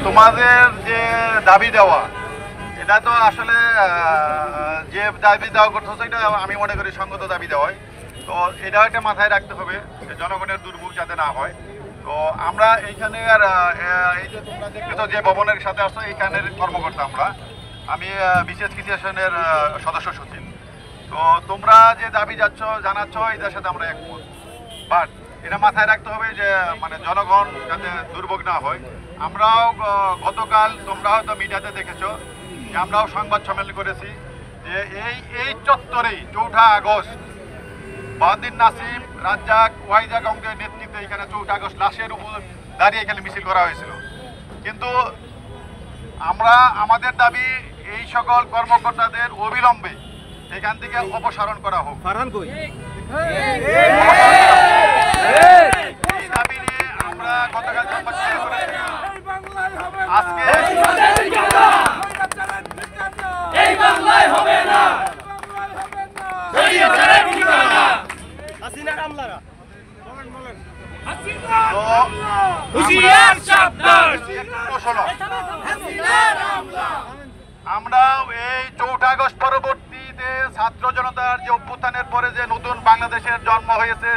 তোমাদের যে দাবি দেওয়া এটা তো আসলে যে দাবি দেওয়া করতেছে এটা আমি মনে করি সঙ্গত দাবি দেওয়ায়। তো এটা একটা মাথায় রাখতে হবে যে জনগণের দুর্ভোগ যাতে না হয়। তো আমরা এইখানে আর এই যে তোমরা দেখতেছো যে ভবনের সাথে আসছো এইখানের কর্মকর্তা আমি বিশেষ কিসেশনের সদস্য সচিব। তো তোমরা যে দাবি জানাচ্ছ এটার সাথে আমরা একমত, বাট এটা মাথায় রাখতে হবে যে মানে জনগণ যাতে দুর্ভোগ না হয়। আমরাও গতকাল তোমরা হয়তো মিডিয়াতে দেখেছো যে আমরাও সংবাদ সম্মেলন করেছি যে এই চত্বরেই 4 আগস্ট বাহাদুর নাসিম, রাজ্জাক, ওয়াহিদা গঙ্গের নেতৃত্বে এখানে 4 আগস্ট লাশের উপর দাঁড়িয়ে এখানে মিছিল করা হয়েছিল। কিন্তু আমরা আমাদের দাবি এই সকল কর্মকর্তাদের অবিলম্বে এখান থেকে অপসারণ করা হোক। এই দাবি নিয়ে আমরা গতকাল সংবাদ সম্মেলন করেছি। আজকে আমরা এই 4 আগস্ট পরবর্তীতে ছাত্র জনতার যে অভ্যুত্থানের পরে যে নতুন বাংলাদেশের জন্ম হয়েছে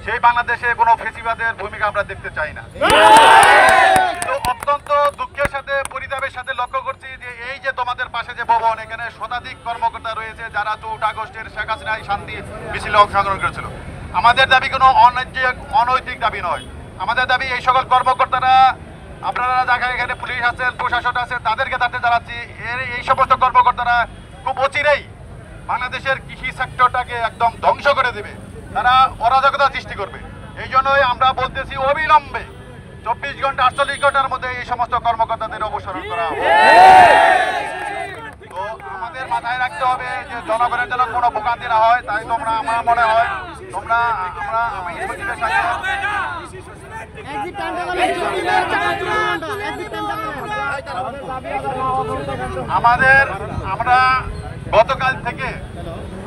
সেই বাংলাদেশে কোনো ফেসিবাদের ভূমিকা আমরা দেখতে চাই না। কিন্তু অত্যন্ত দুঃখের সাথে পরিতাপের সাথে লক্ষ্য করছি যে এই যে তোমাদের পাশে যে ভবন, এখানে শতাধিক কর্মকর্তা রয়েছে যারা 4 আগস্টের শেখ হাসিনার শান্তি মিছিলে অংশগ্রহণ করেছিল। আমাদের দাবি কোনো অনৈতিক দাবি নয়। আমাদের দাবি এই সকল কর্মকর্তারা, আপনারা যারা এখানে পুলিশ আছেন, প্রশাসন আছে, তাদেরকে তাতে জানাচ্ছি এই সমস্ত কর্মকর্তারা খুব অচিরেই বাংলাদেশের কৃষি সেক্টরটাকে একদম ধ্বংস করে দেবে, তারা অরাজকতা সৃষ্টি করবে। এই জন্যই আমরা বলতেছি অবিলম্বে 24 ঘন্টা 48 ঘন্টার মধ্যে এই সমস্ত কর্মকর্তাদের অপসারণ করা হবে। তো আমাদের মাথায় রাখতে হবে যে জনগণের জন্য কোনো ভোগান্তি না হয়। তাই আমার মনে হয় আমি সচিবের সাথে আমরা গতকাল থেকে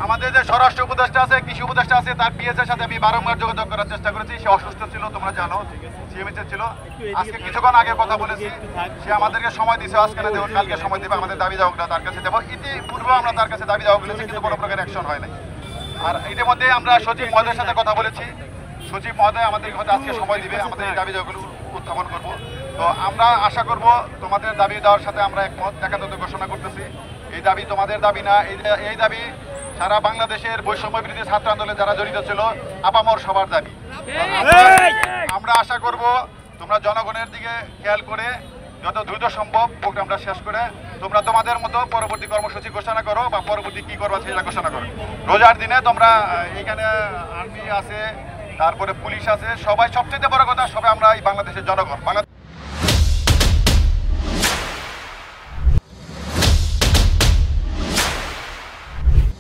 আমাদের যে স্বরাষ্ট্র উপদেষ্টা আছে, কৃষি উপদেষ্টা আছে, তার পিএসের সাথে আমি বারংবার যোগাযোগ করার চেষ্টা করেছি। সে অসুস্থ ছিল, তোমরা জানো, সিএমএইচে ছিল। আজকে কিছুক্ষণ আগে কথা বলেছি, সে আমাদেরকে সময় দিচ্ছে, আজকে না দেবো কালকে সময় দেবে, আমাদের দাবি দাওয়াগুলো তার কাছে দেবো। ইতিপূর্বে আমরা তার কাছে দাবি দাওয়া বলেছি, কিন্তু কোনো প্রকার অ্যাকশন হয় নাই। আর ইতিমধ্যে আমরা সচিব মহোদয়ের সাথে কথা বলেছি, সচিব মহোদয় আমাদেরকে হয়তো আজকে সময় দিবে, আমাদের এই দাবি দাওয়াগুলো উত্থাপন করবো। তো আমরা আশা করব তোমাদের দাবি দেওয়ার সাথে আমরা একমত একান্ত ঘোষণা করতেছি। এই দাবি তোমাদের দাবি না, এই দাবি সারা বাংলাদেশের বৈষম্য বিরোধী ছাত্র আন্দোলনে যারা জড়িত ছিল আপামর সবার দাবি। আমরা আশা করব তোমরা জনগণের দিকে খেয়াল করে যত দ্রুত সম্ভব প্রোগ্রামটা শেষ করে তোমরা তোমাদের মতো পরবর্তী কর্মসূচি ঘোষণা করো বা পরবর্তী কি করবা সেটা ঘোষণা করো। রোজার দিনে তোমরা এখানে আর্মি আছে, তারপরে পুলিশ আছে, সবাই, সবচেয়ে বড় কথা সবাই আমরা এই বাংলাদেশের জনগণ।